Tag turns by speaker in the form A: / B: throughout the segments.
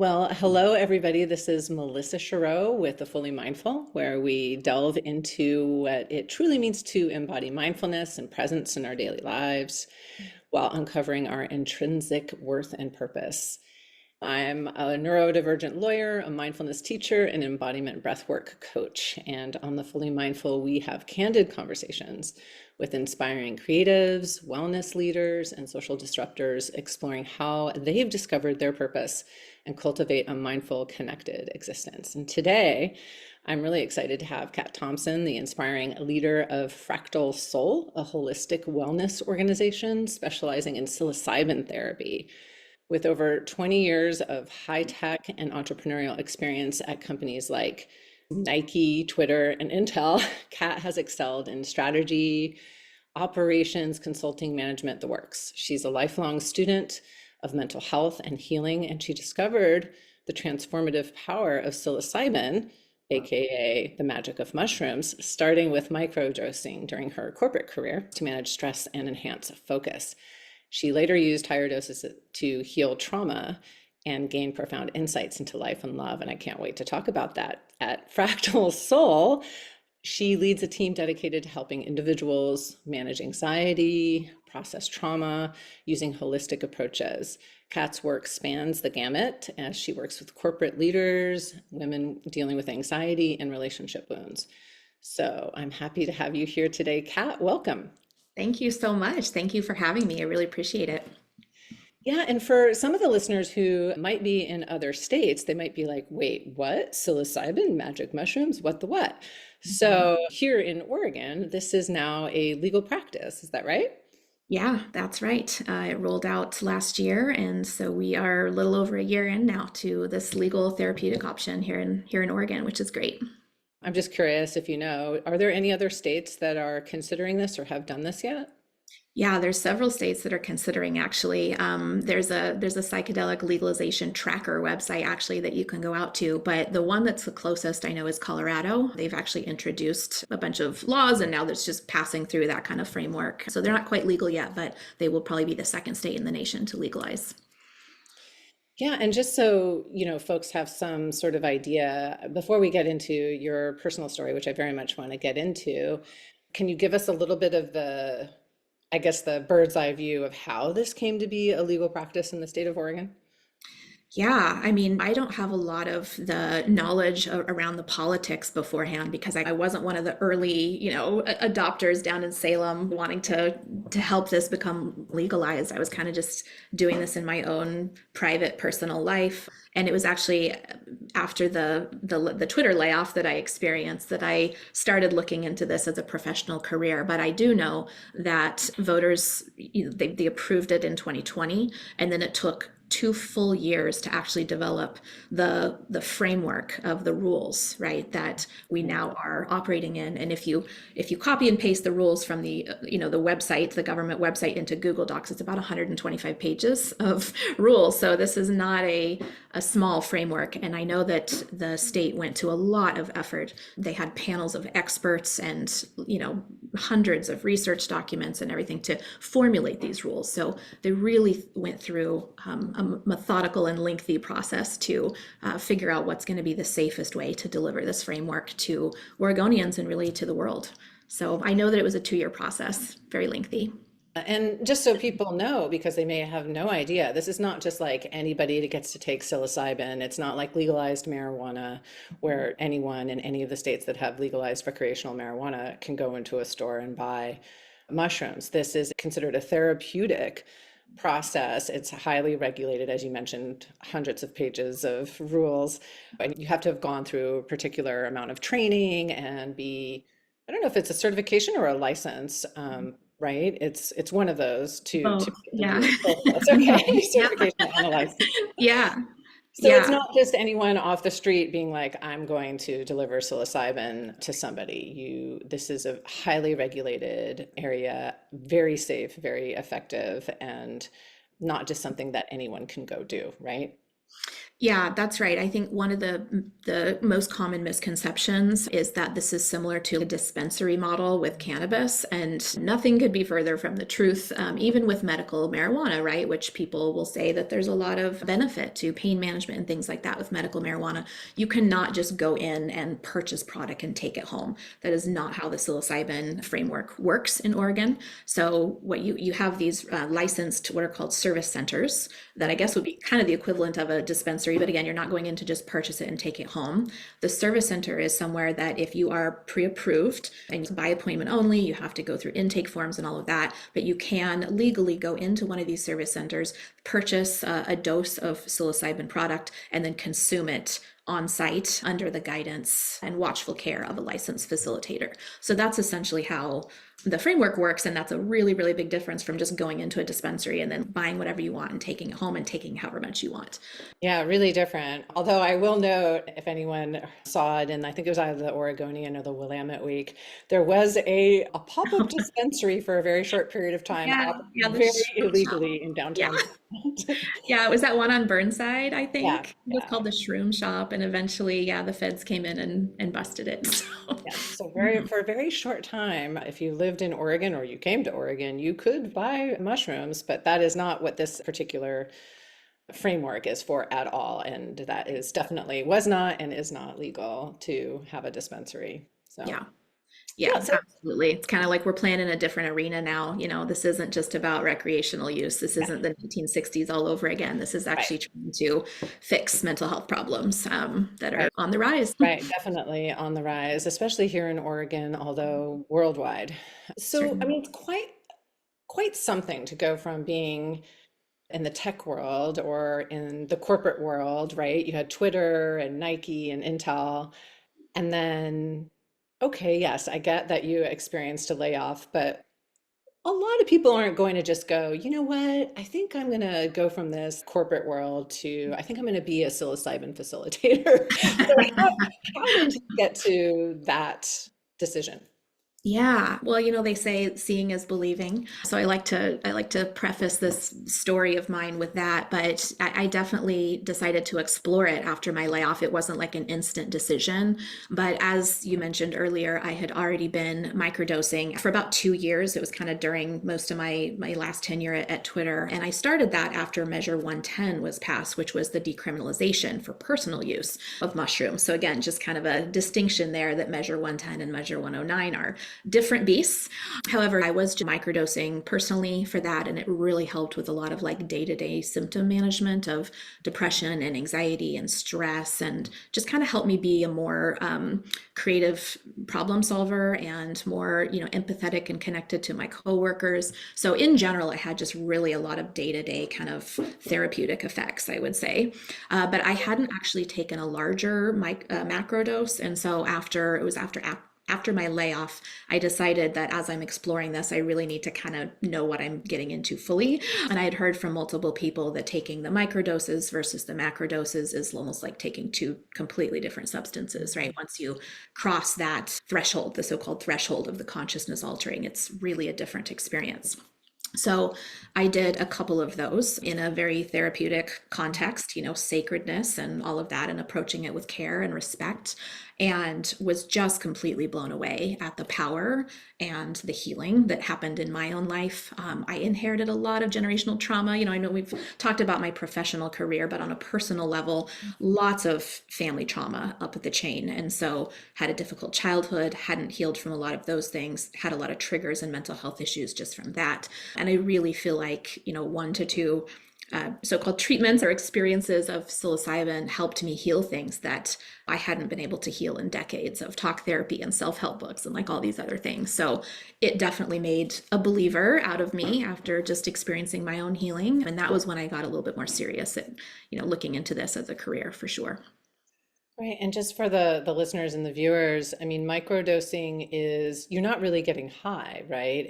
A: Well, hello, everybody. This is Melissa Chareau with The Fully Mindful, where we delve into what it truly means to embody mindfulness and presence in our daily lives while uncovering our intrinsic worth and purpose. I'm a neurodivergent lawyer, a mindfulness teacher, and embodiment breathwork coach. And on The Fully Mindful, we have candid conversations with inspiring creatives, wellness leaders, and social disruptors, exploring how they've discovered their purpose and cultivate a mindful, connected existence. And today, I'm really excited to have Kat Thompson, the inspiring leader of Fractal Soul, a holistic wellness organization specializing in psilocybin therapy. With over 20 years of high-tech and entrepreneurial experience at companies like Nike, Twitter, and Intel, Kat has excelled in strategy, operations, consulting, management, the works. She's a lifelong student of mental health and healing, and she discovered the transformative power of psilocybin, aka the magic of mushrooms, starting with microdosing during her corporate career to manage stress and enhance focus. She later used higher doses to heal trauma and gain profound insights into life and love. And I can't wait to talk about that. At Fractal Soul, she leads a team dedicated to helping individuals manage anxiety, process trauma, using holistic approaches. Kat's work spans the gamut as she works with corporate leaders, women dealing with anxiety, and relationship wounds. So I'm happy to have you here today, Kat. Welcome.
B: Thank you so much. Thank you for having me. I really appreciate it.
A: Yeah, and for some of the listeners who might be in other states, they might be like, wait, what? Psilocybin, magic mushrooms, what the what?
B: Mhm.
A: So here in Oregon, this is now a legal practice. Is that right?
B: Yeah, that's right. It rolled out last year, and so we are a little over a year in now to this legal therapeutic option here in Oregon, which is great.
A: I'm just curious if you know, are there any other states that are considering this or have done this yet?
B: Yeah, there's several states that are considering actually. There's a psychedelic legalization tracker website actually that you can go out to, but the one that's the closest I know is Colorado. They've actually introduced a bunch of laws, and now that's just passing through that kind of framework. So they're not quite legal yet, but they will probably be the second state in the nation to legalize.
A: Yeah, and just so folks have some sort of idea, before we get into your personal story, which I very much want to get into, can you give us a little bit of I guess, the bird's eye view of how this came to be a legal practice in the state of Oregon?
B: Yeah, I mean, I don't have a lot of the knowledge around the politics beforehand because I wasn't one of the early, adopters down in Salem wanting to help this become legalized. I was kind of just doing this in my own private personal life. And it was actually after the Twitter layoff that I experienced that I started looking into this as a professional career. But I do know that voters, they approved it in 2020, and then it took 2 full years to actually develop the framework of the rules, right, that we now are operating in. And if you copy and paste the rules from the website, the government website, into Google Docs, it's about 125 pages of rules. So this is not a small framework. And I know that the state went to a lot of effort. They had panels of experts and hundreds of research documents and everything to formulate these rules. So they really went through a methodical and lengthy process to figure out what's going to be the safest way to deliver this framework to Oregonians and really to the world. So I know that it was a 2-year process, very lengthy.
A: And just so people know, because they may have no idea, this is not just like anybody that gets to take psilocybin. It's not like legalized marijuana, where anyone in any of the states that have legalized recreational marijuana can go into a store and buy mushrooms. This is considered a therapeutic process. It's highly regulated, as you mentioned, hundreds of pages of rules. And you have to have gone through a particular amount of training and I don't know if it's a certification or a license, right? It's one of those to
B: Both,
A: be able to
B: yeah.
A: do it. Both of those. Okay,
B: Yeah,
A: certification and a license.
B: yeah,
A: So it's
B: yeah.
A: not just anyone off the street being like, I'm going to deliver psilocybin to somebody. This is a highly regulated area, very safe, very effective, and not just something that anyone can go do, right?
B: Yeah, that's right. I think one of the most common misconceptions is that this is similar to a dispensary model with cannabis, and nothing could be further from the truth. Even with medical marijuana, right, which people will say that there's a lot of benefit to pain management and things like that with medical marijuana. You cannot just go in and purchase product and take it home. That is not how the psilocybin framework works in Oregon. So what you have these licensed what are called service centers that I guess would be kind of the equivalent of a dispensary, but again, you're not going in to just purchase it and take it home. The service center is somewhere that if you are pre-approved and by appointment only, you have to go through intake forms and all of that, but you can legally go into one of these service centers, purchase a dose of psilocybin product, and then consume it on site under the guidance and watchful care of a licensed facilitator. So that's essentially how the framework works. And that's a really, really big difference from just going into a dispensary and then buying whatever you want and taking it home and taking however much you want.
A: Yeah, really different. Although I will note, if anyone saw it, and I think it was either the Oregonian or the Willamette Week, there was a pop-up dispensary for a very short period of time,
B: Yeah, yeah, the
A: very
B: shroom shop.
A: illegally in
B: Yeah,
A: downtown.
B: yeah, it was that one on Burnside, I
A: Yeah,
B: think. It was
A: yeah.
B: called the Shroom Shop, and eventually, yeah, the feds came in and busted it. So,
A: Yeah, so very
B: mhm.
A: for a very short time, if you lived in Oregon or you came to Oregon, you could buy mushrooms, but that is not what this particular framework is for at all. And that is definitely was not and is not legal to have a dispensary. So
B: Yeah.
A: yeah,
B: Yeah,
A: so
B: absolutely. It's kind of like we're playing in a different arena now. This isn't just about recreational use. This
A: yeah,
B: isn't the 1960s all over again. This is
A: right,
B: actually trying to fix mental health problems that are
A: right,
B: on the rise.
A: right, definitely on the rise, especially here in Oregon, although worldwide. So I
B: Certainly.
A: mean, it's quite something to go from being in the tech world or in the corporate world, right? You had Twitter and Nike and Intel. And then, okay, yes, I get that you experienced a layoff, but a lot of people aren't going to just go, you know what? I think I'm going to go from this corporate world to, I think I'm going to be a psilocybin facilitator. So how did you get to that decision?
B: Yeah, well, they say seeing is believing. So I like to preface this story of mine with that, but I definitely decided to explore it after my layoff. It wasn't like an instant decision, but as you mentioned earlier, I had already been microdosing for about 2 years. It was kind of during most of my last tenure at Twitter, and I started that after Measure 110 was passed, which was the decriminalization for personal use of mushrooms. So again, just kind of a distinction there that Measure 110 and Measure 109 are different beasts. However, I was microdosing personally for that, and it really helped with a lot of like day-to-day symptom management of depression and anxiety and stress, and just kind of helped me be a more creative problem solver and more, empathetic and connected to my coworkers. So in general, it had just really a lot of day-to-day kind of therapeutic effects, I would say. But I hadn't actually taken a larger macro dose, and so after my layoff, I decided that as I'm exploring this, I really need to kind of know what I'm getting into fully. And I had heard from multiple people that taking the microdoses versus the macrodoses is almost like taking two completely different substances, right? Once you cross that threshold, the so-called threshold of the consciousness altering, it's really a different experience. So I did a couple of those in a very therapeutic context, sacredness and all of that, and approaching it with care and respect, and was just completely blown away at the power and the healing that happened in my own life. I inherited a lot of generational trauma. I know we've talked about my professional career, but on a personal level, lots of family trauma up the chain. And so had a difficult childhood, hadn't healed from a lot of those things, had a lot of triggers and mental health issues just from that. And I really feel like, 1 to 2 so-called treatments or experiences of psilocybin helped me heal things that I hadn't been able to heal in decades of talk therapy and self-help books and like all these other things. So it definitely made a believer out of me after just experiencing my own healing. And that was when I got a little bit more serious at, looking into this as a career for sure.
A: Right, and just for the listeners and the viewers, I mean, microdosing is you're not really getting high, right?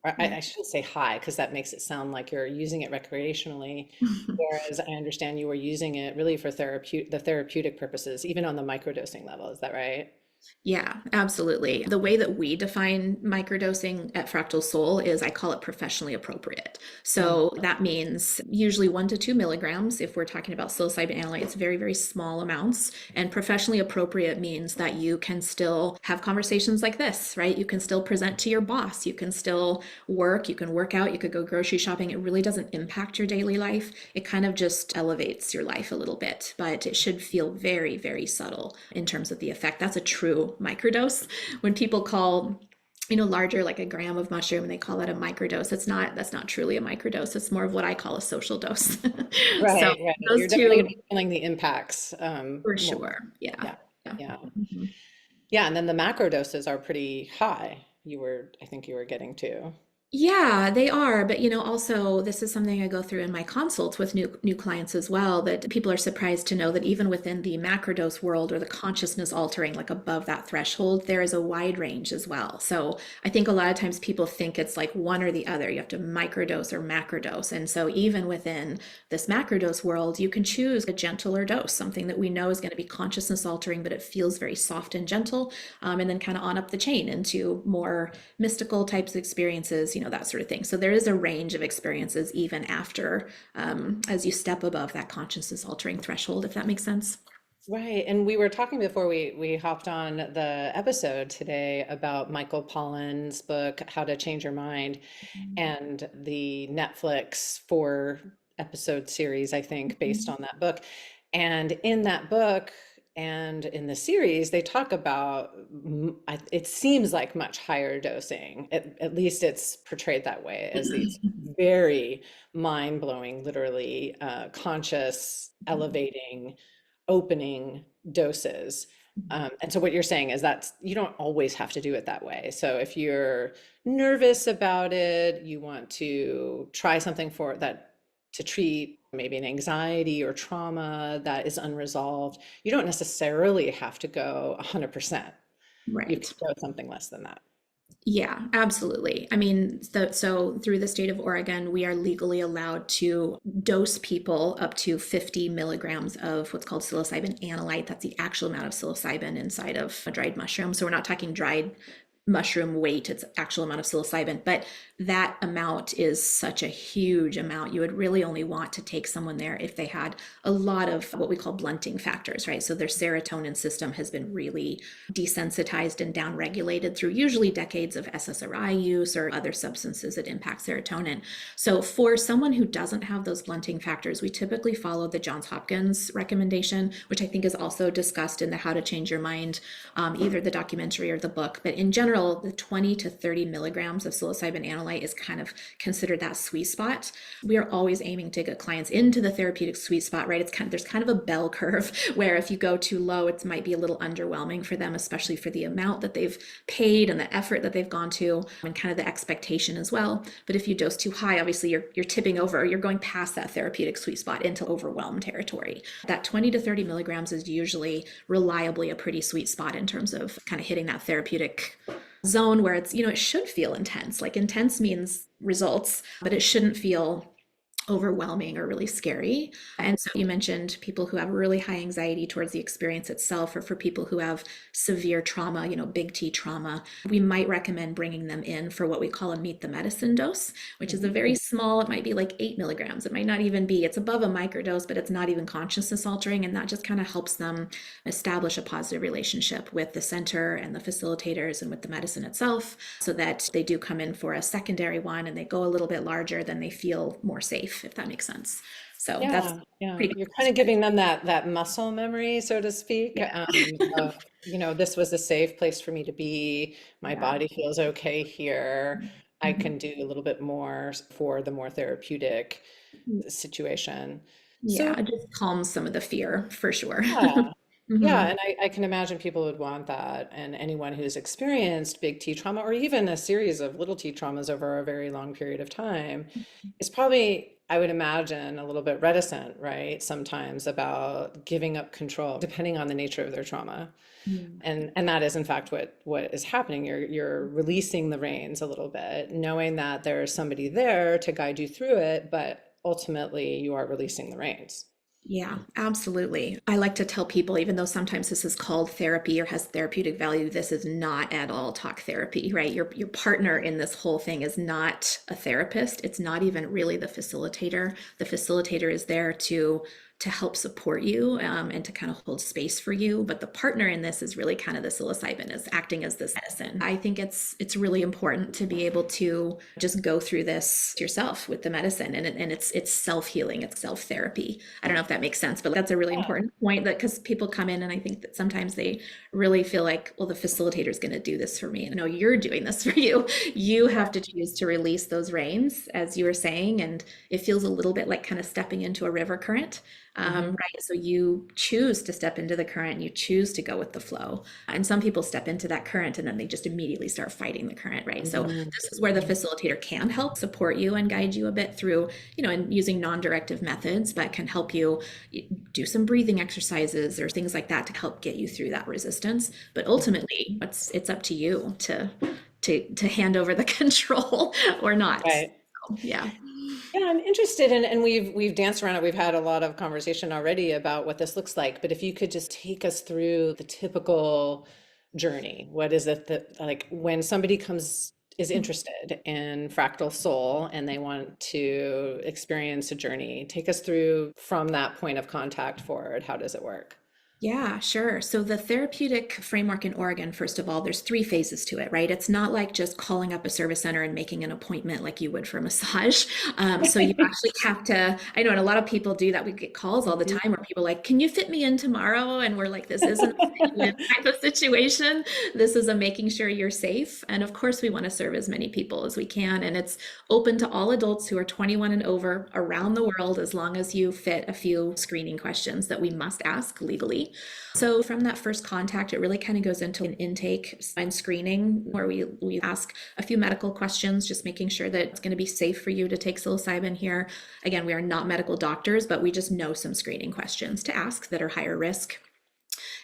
A: Or I shouldn't say high because that makes it sound like you're using it recreationally, whereas I understand you were using it really for the therapeutic purposes, even on the microdosing level. Is that right?
B: Yeah, absolutely. The way that we define microdosing at Fractal Soul is I call it professionally appropriate.
A: Mm.
B: So that means usually 1 to 2 milligrams. If we're talking about psilocybin analyte, it's very, very small amounts. And professionally appropriate means that you can still have conversations like this, right? You can still present to your boss. You can still work. You can work out. You could go grocery shopping. It really doesn't impact your daily life. It kind of just elevates your life a little bit, but it should feel very, very subtle in terms of the effect. That's a true microdose. When people call larger, like a gram of mushroom, and they call that a microdose, that's not truly a microdose. It's more of what I call a social dose. So
A: Right, right.
B: those
A: You're definitely gonna
B: two,
A: be feeling the impacts
B: for
A: more.
B: sure. Yeah.
A: Yeah,
B: Yeah.
A: yeah.
B: Mhm.
A: Yeah, and then the macro doses are pretty high. I think you were getting to.
B: Yeah, they are. But also this is something I go through in my consults with new clients as well, that people are surprised to know that even within the macrodose world or the consciousness altering, like above that threshold, there is a wide range as well. So I think a lot of times people think it's like one or the other. You have to microdose or macrodose. And so even within this macrodose world, you can choose a gentler dose, something that we know is going to be consciousness altering, but it feels very soft and gentle, and then kind of on up the chain into more mystical types of experiences, that sort of thing. So there is a range of experiences even after, as you step above that consciousness altering threshold, if that makes sense.
A: Right. And we were talking before we hopped on the episode today about Michael Pollan's book, How to Change Your Mind, and the Netflix 4 episode series, I think, based on that book. And in that book and in the series, they talk about, it seems like much higher dosing. At least it's portrayed that way as these very mind-blowing, literally conscious, elevating, opening doses. And so what you're saying is that you don't always have to do it that way. So if you're nervous about it, you want to try something for that to treat maybe an anxiety or trauma that is unresolved, you don't necessarily have to go 100%. You can
B: Right.
A: go something less than that.
B: Yeah, absolutely. I mean, so through the state of Oregon, we are legally allowed to dose people up to 50 milligrams of what's called psilocybin analyte. That's the actual amount of psilocybin inside of a dried mushroom. So we're not talking dried mushroom weight, it's actual amount of psilocybin, but that amount is such a huge amount. You would really only want to take someone there if they had a lot of what we call blunting factors, right? So their serotonin system has been really desensitized and downregulated through usually decades of SSRI use or other substances that impact serotonin. So for someone who doesn't have those blunting factors, we typically follow the Johns Hopkins recommendation, which I think is also discussed in the How to Change Your Mind, either the documentary or the book. But in general, the 20 to 30 milligrams of psilocybin analyte is kind of considered that sweet spot. We are always aiming to get clients into the therapeutic sweet spot, right? There's kind of a bell curve where if you go too low, it might be a little underwhelming for them, especially for the amount that they've paid and the effort that they've gone to and kind of the expectation as well. But if you dose too high, obviously you're tipping over, you're going past that therapeutic sweet spot into overwhelm territory. That 20 to 30 milligrams is usually reliably a pretty sweet spot in terms of kind of hitting that therapeutic zone where it's, it should feel intense. Like intense means results, but it shouldn't feel overwhelming or really scary. And so you mentioned people who have really high anxiety towards the experience itself, or for people who have severe trauma, big T trauma, we might recommend bringing them in for what we call a meet the medicine dose, which is a very small, it might be like 8 milligrams. It might not even be, it's above a microdose, but it's not even consciousness altering. And that just kind of helps them establish a positive relationship with the center and the facilitators and with the medicine itself, so that they do come in for a secondary one and they go a little bit larger, then they feel more safe, if that makes sense. So that's
A: Yeah, yeah.
B: pretty
A: You're kind of
B: much.
A: giving them that muscle memory, so to speak,
B: Yeah.
A: of, this was a safe place for me to be. My
B: Yeah.
A: body feels okay here. I
B: Mhm.
A: can do a little bit more for the more therapeutic situation.
B: Yeah,
A: So
B: it just calms some of the fear for sure.
A: yeah, yeah,
B: Hmm.
A: and I can imagine people would want that, and anyone who's experienced big T trauma or even a series of little T traumas over a very long period of time is probably, I would imagine, a little bit reticent, right? Sometimes about giving up control, depending on the nature of their trauma. And that is in fact what is happening. You're releasing the reins a little bit, knowing that there's somebody there to guide you through it, but ultimately you are releasing the reins.
B: Yeah, absolutely. I like to tell people, even though sometimes this is called therapy or has therapeutic value, this is not at all talk therapy, right? Your partner in this whole thing is not a therapist. It's not even really the facilitator. The facilitator is there to help support you and to kind of hold space for you. But the partner in this is really kind of the psilocybin is acting as this medicine. I think it's really important to be able to just go through this yourself with the medicine, and it's self healing, it's self therapy. I don't know if that makes sense, but that's a really important point that because people come in and I think that sometimes they really feel like, well, the facilitator is going to do this for me. No, you're doing this for you. You have to choose to release those reins, as you were saying, and it feels a little bit like kind of stepping into a river current.
A: Mhm.
B: Right. So you choose to step into the current, you choose to go with the flow. And some people step into that current and then they just immediately start fighting the current, right? So
A: Mhm.
B: this is where the facilitator can help support you and guide you a bit through, and using non-directive methods, but can help you do some breathing exercises or things like that to help get you through that resistance. But ultimately, it's up to you to hand over the control or not.
A: Right.
B: So, yeah.
A: Yeah, I'm interested in, and we've danced around it. We've had a lot of conversation already about what this looks like. But if you could just take us through the typical journey, what is it that like when somebody is interested in fractal soul and they want to experience a journey, take us through from that point of contact forward. How does it work?
B: Yeah, sure. So the therapeutic framework in Oregon, first of all, there's three phases to it, right? It's not like just calling up a service center and making an appointment like you would for a massage. So you actually have to, I know, and a lot of people do that. We get calls all the time where people are like, can you fit me in tomorrow? And we're like, this isn't a fit you in type of situation. This is a making sure you're safe. And of course, we want to serve as many people as we can. And it's open to all adults who are 21 and over around the world, as long as you fit a few screening questions that we must ask legally. So from that first contact, it really kind of goes into an intake and screening where we ask a few medical questions, just making sure that it's going to be safe for you to take psilocybin here. Again, we are not medical doctors, but we just know some screening questions to ask that are higher risk.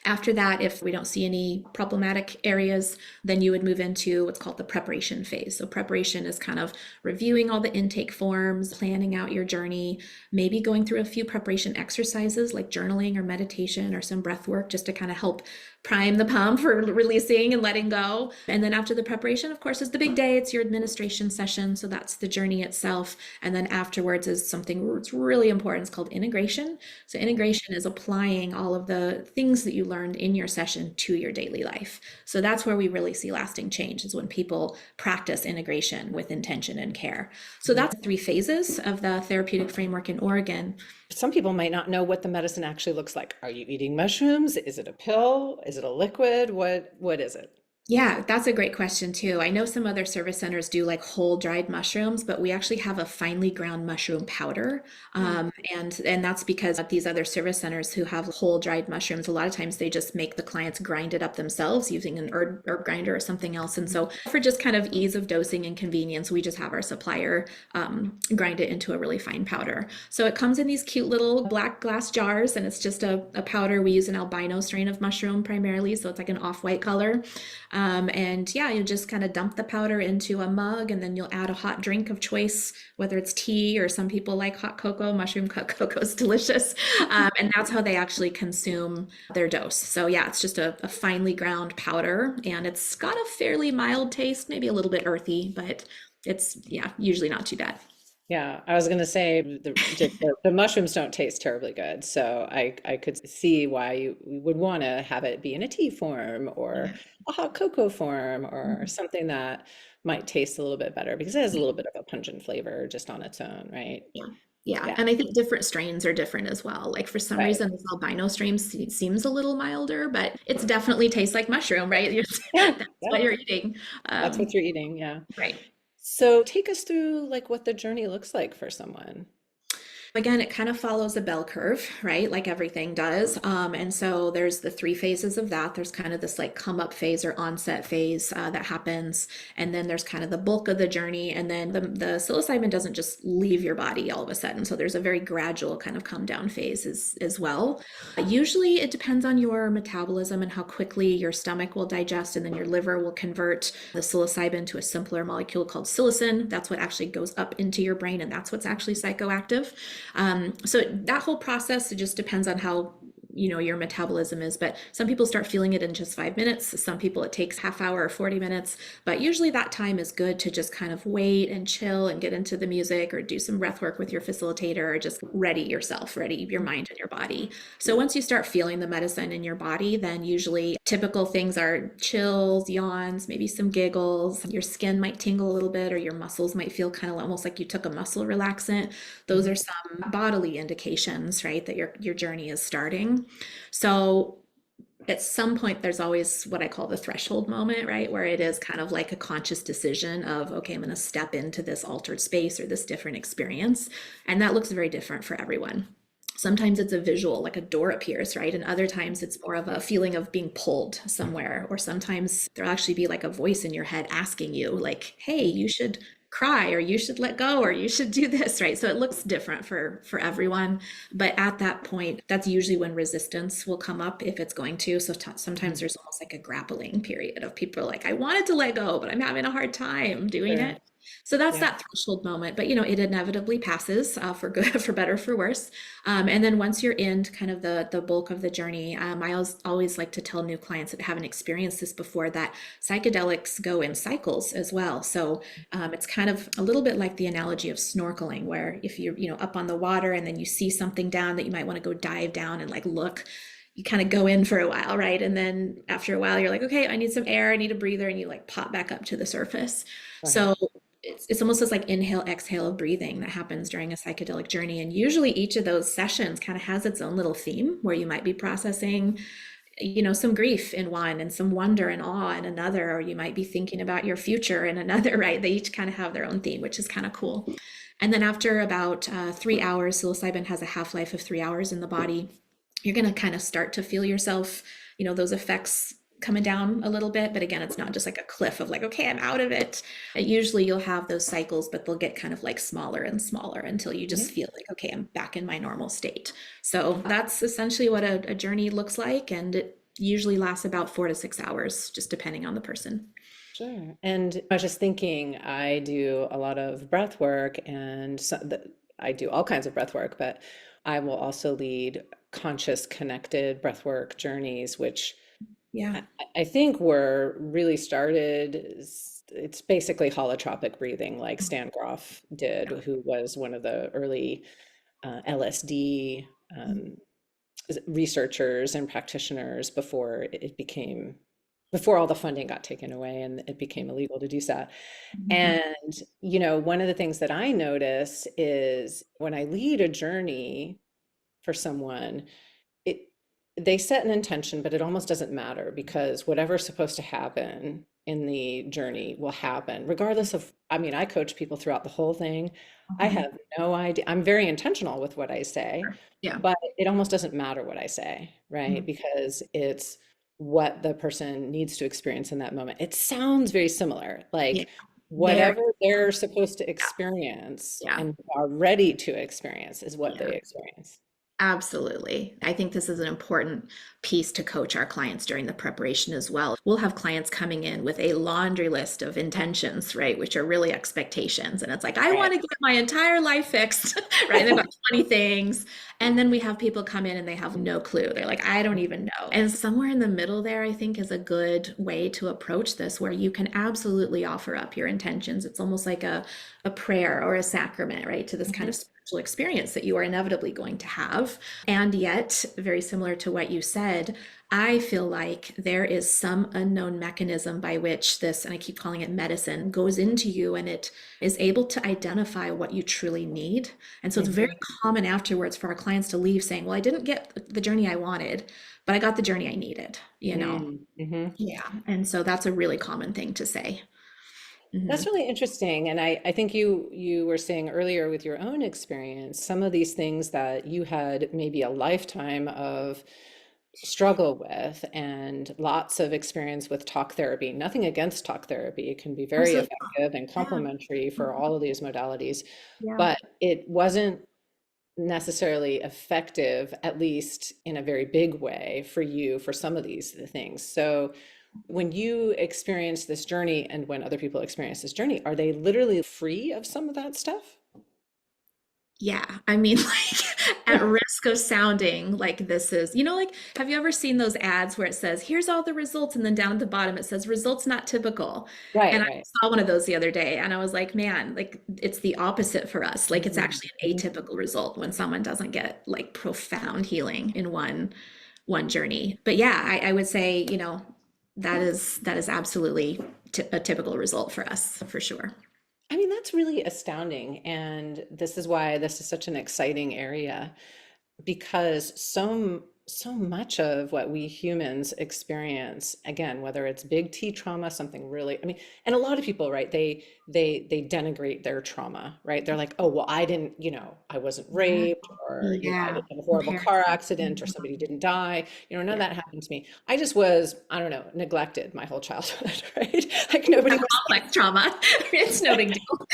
B: After that, if we don't see any problematic areas, then you would move into what's called the preparation phase. So preparation is kind of reviewing all the intake forms, planning out your journey, maybe going through a few preparation exercises like journaling or meditation or some breath work just to kind of help prime the pump for releasing and letting go. And then after the preparation, of course, is the big day. It's your administration session. So that's the journey itself. And then afterwards is something that's really important. It's called integration. So integration is applying all of the things that you learned in your session to your daily life. So that's where we really see lasting change, is when people practice integration with intention and care. So that's three phases of the therapeutic framework in Oregon.
A: Some people might not know what the medicine actually looks like. Are you eating mushrooms? Is it a pill? Is it a liquid? What is it?
B: Yeah, that's a great question too. I know some other service centers do like whole dried mushrooms, but we actually have a finely ground mushroom powder.
A: Mm.
B: And that's because at these other service centers who have whole dried mushrooms, a lot of times they just make the clients grind it up themselves using an herb grinder or something else. And so for just kind of ease of dosing and convenience, we just have our supplier grind it into a really fine powder. So it comes in these cute little black glass jars, and it's just a powder. We use an albino strain of mushroom primarily, so it's like an off-white color. And yeah, you just kind of dump the powder into a mug, and then you'll add a hot drink of choice, whether it's tea or some people like hot cocoa. Mushroom cut cocoa is delicious. And that's how they actually consume their dose. So yeah, it's just a finely ground powder, and it's got a fairly mild taste, maybe a little bit earthy, but it's, yeah, usually not too bad.
A: Yeah, I was gonna say the mushrooms don't taste terribly good, so I could see why you would want to have it be in a tea form or
B: Yeah.
A: a hot cocoa form or something that might taste a little bit better because it has a little bit of a pungent flavor just on its own, right?
B: Yeah. Yeah.
A: Yeah,
B: And I think different strains are different as well. Like for some
A: right.
B: reason, this albino strain seems a little milder, but it's definitely tastes like mushroom, right?
A: Yeah,
B: That's what
A: yeah,
B: you're eating.
A: that's
B: Um,
A: what you're eating. Yeah.
B: right.
A: So take us through like what the journey looks like for someone.
B: Again, it kind of follows a bell curve, right? Like everything does. And so there's the three phases of that. There's kind of this like come up phase or onset phase that happens. And then there's kind of the bulk of the journey. And then the psilocybin doesn't just leave your body all of a sudden. So there's a very gradual kind of come down phase as well. Usually it depends on your metabolism and how quickly your stomach will digest, and then your liver will convert the psilocybin to a simpler molecule called psilocin. That's what actually goes up into your brain, and that's what's actually psychoactive. So that whole process, it just depends on how your metabolism is, but some people start feeling it in just 5 minutes. Some people it takes half hour or 40 minutes, but usually that time is good to just kind of wait and chill and get into the music or do some breath work with your facilitator or just ready yourself, ready your mind and your body. So once you start feeling the medicine in your body, then usually typical things are chills, yawns, maybe some giggles. Your skin might tingle a little bit, or your muscles might feel kind of almost like you took a muscle relaxant. Those
A: Mhm.
B: are some bodily indications, right, that your journey is starting. So at some point, there's always what I call the threshold moment, right? Where it is kind of like a conscious decision of, okay, I'm going to step into this altered space or this different experience. And that looks very different for everyone. Sometimes it's a visual, like a door appears, right? And other times it's more of a feeling of being pulled somewhere. Or sometimes there'll actually be like a voice in your head asking you, like, hey, you should cry, or you should let go, or you should do this, right? So it looks different for everyone. But at that point, that's usually when resistance will come up if it's going to. So sometimes
A: Mhm.
B: there's almost like a grappling period of people like, I wanted to let go, but I'm having a hard time doing
A: Sure.
B: it. So that's
A: Yeah.
B: that threshold moment, but it inevitably passes for good, for better, for worse. And then once you're in kind of the bulk of the journey, I always like to tell new clients that haven't experienced this before that psychedelics go in cycles as well. So it's kind of a little bit like the analogy of snorkeling, where if you're up on the water and then you see something down that you might want to go dive down and like look, you kind of go in for a while, right? And then after a while, you're like, okay, I need some air, I need a breather, and you like pop back up to the surface.
A: Right.
B: So it's almost this like inhale, exhale of breathing that happens during a psychedelic journey. And usually each of those sessions kind of has its own little theme where you might be processing some grief in one and some wonder and awe in another, or you might be thinking about your future in another, right? They each kind of have their own theme, which is kind of cool. And then after about 3 hours, psilocybin has a half-life of 3 hours in the body. You're going to kind of start to feel yourself, those effects coming down a little bit. But again, it's not just like a cliff of like, okay, I'm out of it. Usually you'll have those cycles, but they'll get kind of like smaller and smaller until you just
A: Mhm.
B: feel like, okay, I'm back in my normal state. So that's essentially what a journey looks like. And it usually lasts about 4 to 6 hours, just depending on the person.
A: Sure. And I was just thinking, I do a lot of breath work, and I do all kinds of breath work, but I will also lead conscious, connected breath work journeys, which
B: Yeah.
A: I, I think were really started. It's basically holotropic breathing, like Stan Groff did, who was one of the early LSD researchers and practitioners before all the funding got taken away and it became illegal to do that.
B: Mhm.
A: And, one of the things that I notice is when I lead a journey for someone, it they set an intention, but it almost doesn't matter because whatever's supposed to happen in the journey will happen, regardless of, I mean, I coach people throughout the whole thing. I
B: Mhm.
A: have no idea. I'm very intentional with what I say,
B: Yeah.
A: but it almost doesn't matter what I say, right?
B: Mhm.
A: Because it's what the person needs to experience in that moment. It sounds very similar,
B: Yeah.
A: like
B: Very.
A: whatever they're supposed to experience
B: Yeah.
A: and are ready to experience is what
B: Yeah.
A: they experience.
B: Absolutely. I think this is an important piece to coach our clients during the preparation as well. We'll have clients coming in with a laundry list of intentions, right, which are really expectations. And it's like, I
A: Right.
B: want to get my entire life fixed, right? They've got 20 things. And then we have people come in and they have no clue. They're like, I don't even know. And somewhere in the middle there, I think, is a good way to approach this where you can absolutely offer up your intentions. It's almost like a prayer or a sacrament, right, to this kind
A: Mhm.
B: of spiritual experience that you are inevitably going to have. And yet, very similar to what you said, I feel like there is some unknown mechanism by which this, and I keep calling it medicine, goes into you and it is able to identify what you truly need. And so it's very
A: Mhm.
B: common afterwards for our clients to leave saying, well, I didn't get the journey I wanted, but I got the journey I needed.
A: Mhm.
B: Yeah. And so that's a really common thing to say. Hmm.
A: That's really interesting. And I think you were saying earlier with your own experience, some of these things that you had maybe a lifetime of struggle with and lots of experience with talk therapy. Nothing against talk therapy. It can be very
B: Absolutely.
A: effective and
B: Yeah.
A: complementary for all of these modalities,
B: Yeah.
A: but it wasn't necessarily effective, at least in a very big way for you for some of these things. So when you experience this journey and when other people experience this journey, are they literally free of some of that stuff?
B: Yeah, I mean, like at risk of sounding like this is, like, have you ever seen those ads where it says, here's all the results, and then down at the bottom it says, results not typical. And
A: Right,
B: I
A: right.
B: saw one of those the other day and I was like, man, like it's the opposite for us. Like it's
A: Mhm,
B: actually an
A: mhm.
B: atypical result when someone doesn't get like profound healing in one journey. But yeah, I would say, that is absolutely a typical result for us for sure.
A: I mean, that's really astounding. And this is why this is such an exciting area, because so much of what we humans experience, again, whether it's big T trauma, something really, I mean, and a lot of people, right, they denigrate their trauma, right? They're like, oh, well, I didn't, I wasn't
B: Yeah.
A: raped, or I
B: Yeah.
A: didn't have a horrible car
B: Comparison.
A: accident, or somebody didn't die, none of
B: Yeah.
A: that happened to me. I just was, I don't know, neglected my whole childhood. Right? Like nobody
B: Have
A: was.
B: complex trauma. It's no big deal.
A: No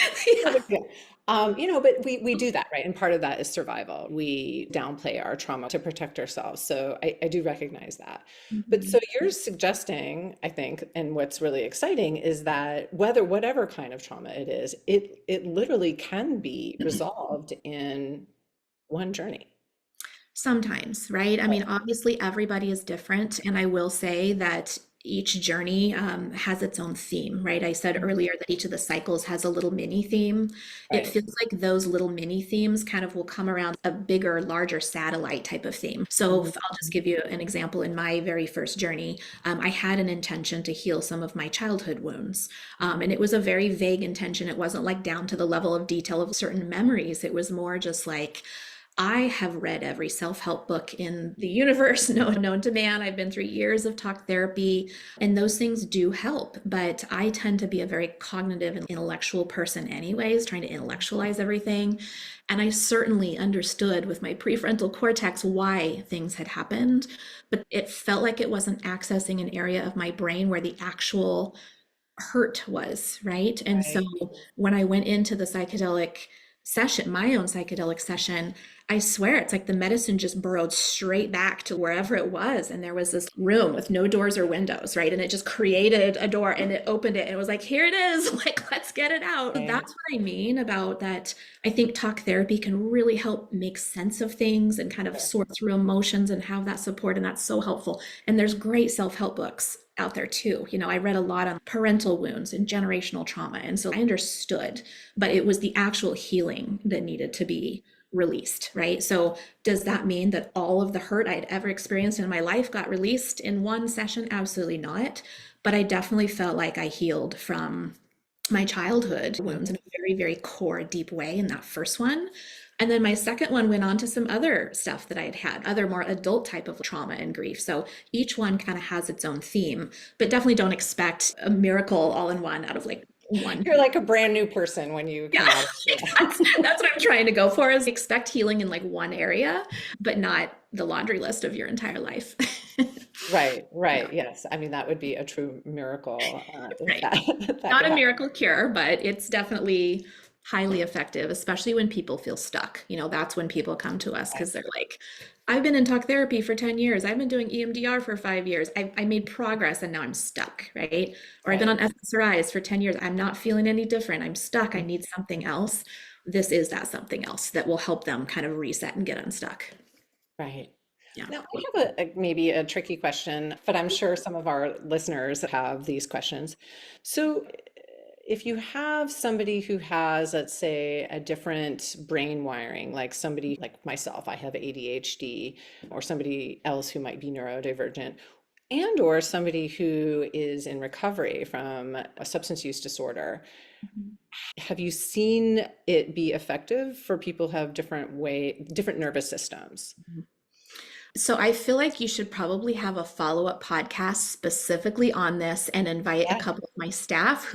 B: Yeah.
A: big deal. But we do that, right? And part of that is survival. We downplay our trauma to protect ourselves. So I do recognize that. But
B: Mhm.
A: so you're suggesting, I think, and what's really exciting is that whatever kind of trauma it is, it literally can be resolved in one journey.
B: Sometimes, right? I mean, obviously, everybody is different. And I will say that each journey has its own theme, right? I said earlier that each of the cycles has a little mini theme. It
A: Right.
B: feels like those little mini themes kind of will come around a bigger, larger satellite type of theme. So
A: Mhm.
B: I'll just give you an example. In my very first journey, I had an intention to heal some of my childhood wounds. And it was a very vague intention. It wasn't like down to the level of detail of certain memories. It was more just like, I have read every self-help book in the universe known to man. I've been through years of talk therapy, and those things do help. But I tend to be a very cognitive and intellectual person, anyways, trying to intellectualize everything. And I certainly understood with my prefrontal cortex why things had happened, but it felt like it wasn't accessing an area of my brain where the actual hurt was, right? And so
A: Right.
B: when I went into the psychedelic session, my own psychedelic session, I swear it's like the medicine just burrowed straight back to wherever it was. And there was this room with no doors or windows, right? And it just created a door and it opened it and it was like, here it is, like, let's get it out.
A: Right.
B: That's what I mean about that. I think talk therapy can really help make sense of things and kind of sort through emotions and have that support. And that's so helpful. And there's great self-help books out there too. I read a lot on parental wounds and generational trauma. And so I understood, but it was the actual healing that needed to be released, right? So does that mean that all of the hurt I'd ever experienced in my life got released in one session? Absolutely not. But I definitely felt like I healed from my childhood wounds in a very, very core, deep way in that first one. And then my second one went on to some other stuff that I had, other more adult type of trauma and grief. So each one kind of has its own theme, but definitely don't expect a miracle all in one out of like one.
A: You're like a brand new person when you
B: Yeah,
A: come out of
B: that's what I'm trying to go for is expect healing in like one area, but not the laundry list of your entire life.
A: Right,
B: Yeah,
A: right. Yes. I mean, that would be a true miracle, if
B: right.
A: that if that
B: Not
A: could
B: a
A: happen.
B: miracle cure, but it's definitely highly effective, especially when people feel stuck. That's when people come to us
A: Right.
B: because they're like, I've been in talk therapy for 10 years. I've been doing EMDR for 5 years. I made progress and now I'm stuck, right? Or I've been
A: Right.
B: on SSRIs for 10 years. I'm not feeling any different. I'm stuck. I need something else. This is that something else that will help them kind of reset and get unstuck.
A: Right.
B: Yeah.
A: Now, I have maybe a tricky question, but I'm sure some of our listeners have these questions. So, if you have somebody who has, let's say, a different brain wiring, like somebody like myself, I have ADHD, or somebody else who might be neurodivergent, and or somebody who is in recovery from a substance use disorder, have you seen it be effective for people who have different nervous systems?
B: So I feel like you should probably have a follow-up podcast specifically on this and invite a
A: Yeah.
B: couple of my staff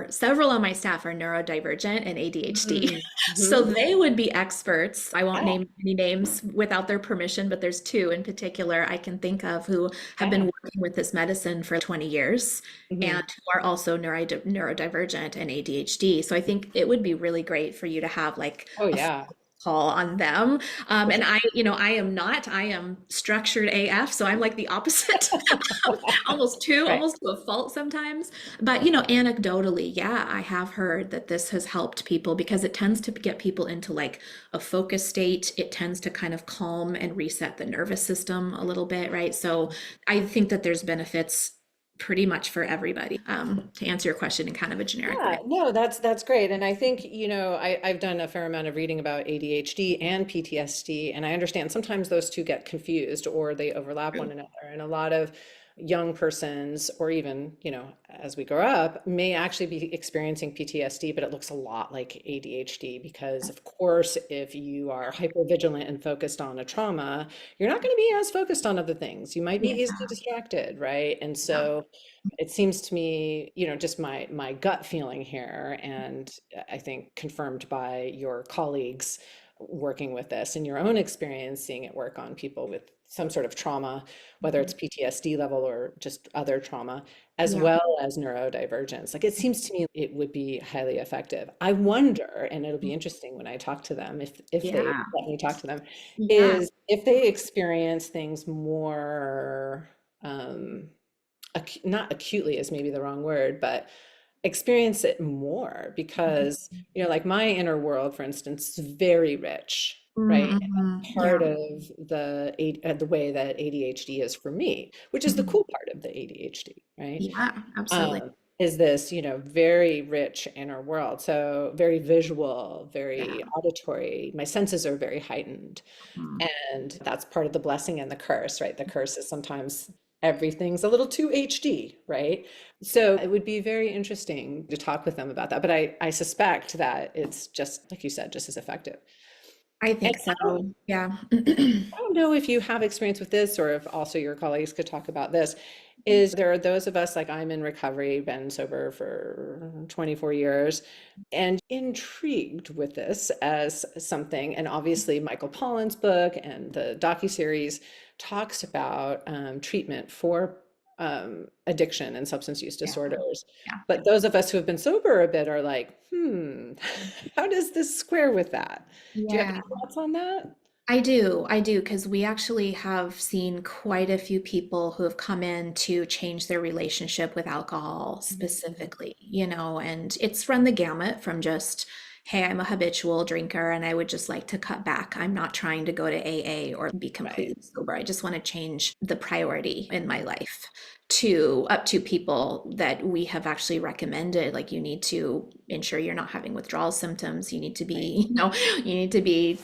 B: several of my staff are neurodivergent and ADHD. So
A: Mm-hmm.
B: they would be experts. I won't
A: Yeah.
B: name any names without their permission, but there's two in particular I can think of who have been
A: Yeah.
B: working with this medicine for 20 years and
A: Hmm.
B: who are also neurodivergent and ADHD. So I think it would be really great for you to have like
A: Oh
B: a
A: yeah.
B: call on them.
A: For
B: And
A: sure.
B: I am not, I am structured AF. So I'm like the opposite,
A: Right.
B: almost to a fault sometimes. But, anecdotally, yeah, I have heard that this has helped people because it tends to get people into like a focus state. It tends to kind of calm and reset the nervous system a little bit, right? So I think that there's benefits pretty much for everybody, to answer your question in kind of a generic
A: Yeah,
B: way.
A: no, that's great. And I think, I've done a fair amount of reading about ADHD and PTSD, and I understand sometimes those two get confused or they overlap one another. And a lot of young persons, or even, as we grow up, may actually be experiencing PTSD, but it looks a lot like ADHD because, of course, if you are hypervigilant and focused on a trauma, you're not going to be as focused on other things. You might be
B: Yeah,
A: easily distracted, right? And
B: yeah,
A: so it seems to me, just my gut feeling here, and I think confirmed by your colleagues working with this and your own experience seeing it work on people with some sort of trauma, whether it's PTSD level or just other trauma, as
B: yeah,
A: well as neurodivergence. Like it seems to me it would be highly effective. I wonder, and it'll be interesting when I talk to them, if they
B: yeah,
A: let me talk to them,
B: yeah.
A: is if they experience things more not acutely is maybe the wrong word, but experience it more because, like my inner world, for instance, is very rich, right?
B: Mm-hmm.
A: Part
B: Yeah,
A: of the way that ADHD is for me, which is the
B: mhm.
A: cool part of the ADHD, right?
B: Yeah, absolutely.
A: Um, is this, very rich inner world. So very visual,
B: Yeah.
A: very auditory. My senses are very heightened.
B: Mhm.
A: And that's part of the blessing and the curse, right? The curse is sometimes everything's a little too HD, right? So it would be very interesting to talk with them about that. But I suspect that it's just, like you said, just as effective.
B: I
A: And
B: think so. Yeah.
A: I don't know if you have experience with this or if also your colleagues could talk about this, is there are those of us like I'm in recovery, been sober for 24 years, and intrigued with this as something. And obviously Michael Pollan's book and the docuseries talks about treatment for addiction and substance use
B: Yeah.
A: disorders.
B: Yeah.
A: But those of us who have been sober a bit are like, how does this square with that? Do you have
B: Yeah.
A: any thoughts on that?
B: I do, because we actually have seen quite a few people who have come in to change their relationship with alcohol
A: Mhm.
B: specifically, and it's run the gamut from just, hey, I'm a habitual drinker and I would just like to cut back. I'm not trying to go to AA or be
A: Right.
B: completely sober. I just want to change the priority in my life. To up to people that we have actually recommended, like you need to ensure you're not having withdrawal symptoms. You need to
A: Right.
B: be, you need to be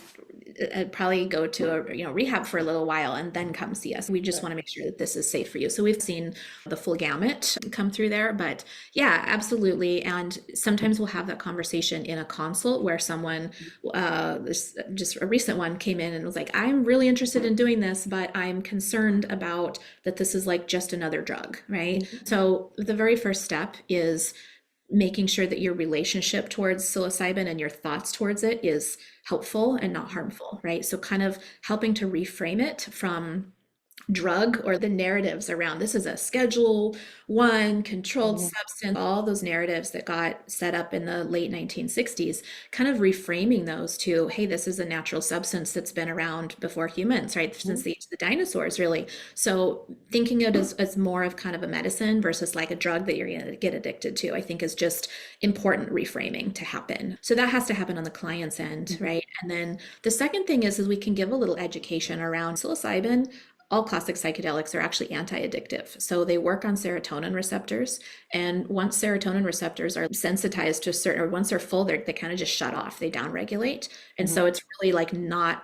B: probably go to a rehab for a little while and then come see us. We just
A: Right.
B: want to make sure that this is safe for you. So we've seen the full gamut come through there, but yeah, absolutely. And sometimes we'll have that conversation in a consult where someone, this just a recent one came in and was like, I'm really interested in doing this, but I'm concerned about that this is like just another drug, right?
A: Mhm.
B: So the very first step is making sure that your relationship towards psilocybin and your thoughts towards it is helpful and not harmful, right? So, kind of helping to reframe it from drug or the narratives around this is a schedule 1 controlled
A: Mhm.
B: substance, all those narratives that got set up in the late 1960s, kind of reframing those to, hey, this is a natural substance that's been around before humans, right? Since
A: Mhm.
B: the age of the dinosaurs, really. So thinking it as more of kind of a medicine versus like a drug that you're going to get addicted to, I think is just important reframing to happen. So that has to happen on the client's end,
A: Mhm.
B: right? And then the second thing is we can give a little education around psilocybin. All classic psychedelics are actually anti-addictive. So they work on serotonin receptors. And once serotonin receptors are sensitized to a certain, or once they're full, they kind of just shut off, they downregulate. And
A: Mhm.
B: so it's really like not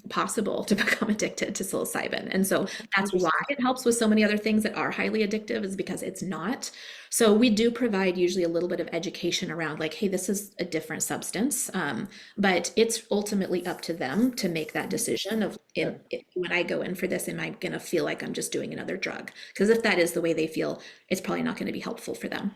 B: possible to become addicted to psilocybin. And so that's why
A: Interesting.
B: it helps with so many other things that are highly addictive, is because it's not. So we do provide usually a little bit of education around like, hey, this is a different substance. But it's ultimately up to them to make that decision of
A: Sure.
B: when I go in for this, am I going to feel like I'm just doing another drug? Because if that is the way they feel, it's probably not going to be helpful for them.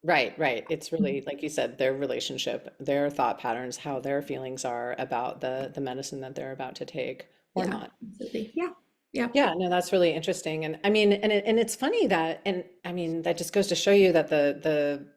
A: Right, right. It's really, like you said, their relationship, their thought patterns, how their feelings are about the medicine that they're about to take or
B: Yeah,
A: not.
B: absolutely. Yeah. Yeah.
A: Yeah, no, that's really interesting. And I mean, and it's funny that, and I mean, that just goes to show you that the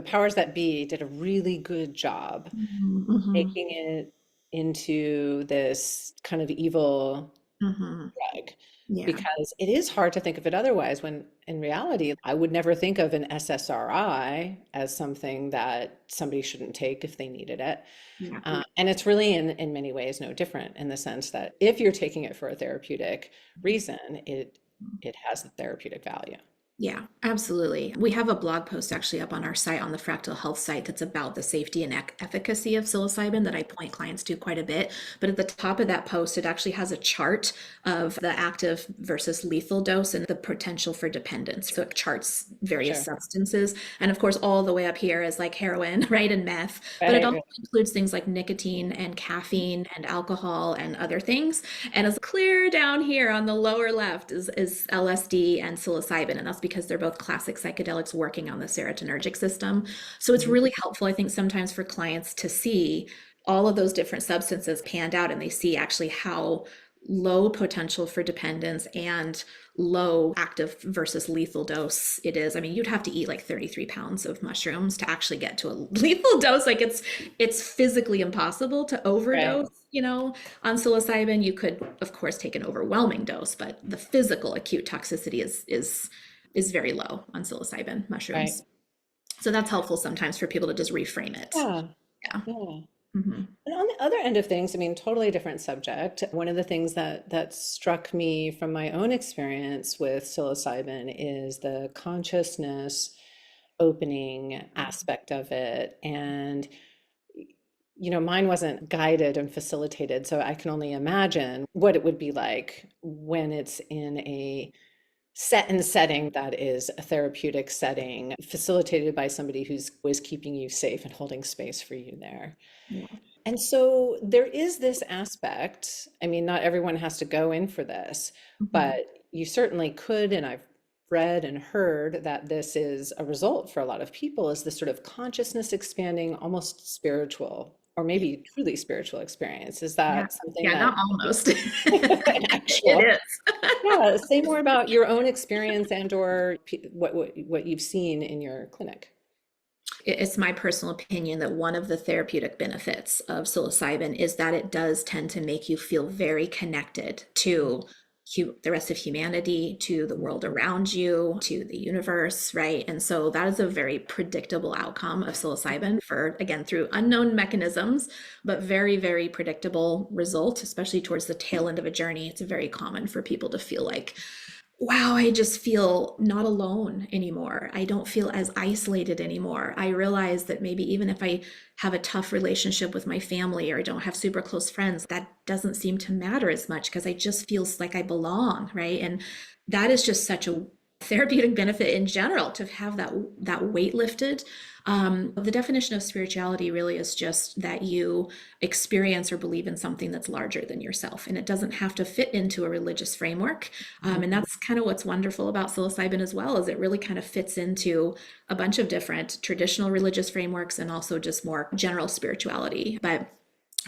A: powers that be did a really good job
B: Mhm.
A: making it into this kind of evil
B: Hmm.
A: drug,
B: Yeah.
A: because it is hard to think of it otherwise, when in reality, I would never think of an SSRI as something that somebody shouldn't take if they needed it.
B: Yeah.
A: And it's really in many ways no different, in the sense that if you're taking it for a therapeutic reason, it has the therapeutic value.
B: Yeah, absolutely. We have a blog post actually up on our site, on the Fractal Health site, that's about the safety and efficacy of psilocybin that I point clients to quite a bit. But at the top of that post, it actually has a chart of the active versus lethal dose and the potential for dependence. So it charts various
A: Sure.
B: substances. And of course, all the way up here is like heroin, right, and meth. But it
A: Right,
B: also
A: right,
B: includes things like nicotine and caffeine and alcohol and other things. And as clear down here on the lower left is LSD and psilocybin, and that's because they're both classic psychedelics working on the serotonergic system. So it's
A: mhm,
B: really helpful, I think, sometimes for clients to see all of those different substances panned out, and they see actually how low potential for dependence and low active versus lethal dose it is. I mean, you'd have to eat like 33 pounds of mushrooms to actually get to a lethal dose. Like it's physically impossible to
A: right,
B: overdose, on psilocybin. You could, of course, take an overwhelming dose, but the physical acute toxicity is very low on psilocybin
A: right.
B: mushrooms. So that's helpful sometimes for people to just reframe it.
A: Yeah,
B: Yeah.
A: yeah.
B: Hmm.
A: And on the other end of things, I mean, totally different subject. One of the things that struck me from my own experience with psilocybin is the consciousness opening aspect of it. And, mine wasn't guided and facilitated, so I can only imagine what it would be like when it's in a set and setting that is a therapeutic setting, facilitated by somebody who's was keeping you safe and holding space for you there.
B: Yeah.
A: And so there is this aspect. I mean, not everyone has to go in for this,
B: Hmm.
A: but you certainly could. And I've read and heard that this is a result for a lot of people, is this sort of consciousness expanding, almost spiritual, or
B: Yeah.
A: maybe truly spiritual experience. Is
B: Yeah.
A: that something
B: Yeah. Not
A: that
B: almost.
A: an
B: It
A: actual?
B: is.
A: Yeah, say more about your own experience and or what you've seen in your clinic.
B: It's my personal opinion that one of the therapeutic benefits of psilocybin is that it does tend to make you feel very connected to the rest of humanity, to the world around you, to the universe, right? And so that is a very predictable outcome of psilocybin, for, again, through unknown mechanisms, but very, very predictable result, especially towards the tail end of a journey. It's very common for people to feel like, wow, I just feel not alone anymore. I don't feel as isolated anymore. I realize that maybe even if I have a tough relationship with my family or I don't have super close friends, that doesn't seem to matter as much because I just feel like I belong, right? And that is just such a therapeutic benefit in general, to have that weight lifted. The definition of spirituality really is just that you experience or believe in something that's larger than yourself, and it doesn't have to fit into a religious framework. And that's kind of what's wonderful about psilocybin as well, is it really kind of fits into a bunch of different traditional religious frameworks and also just more general spirituality. But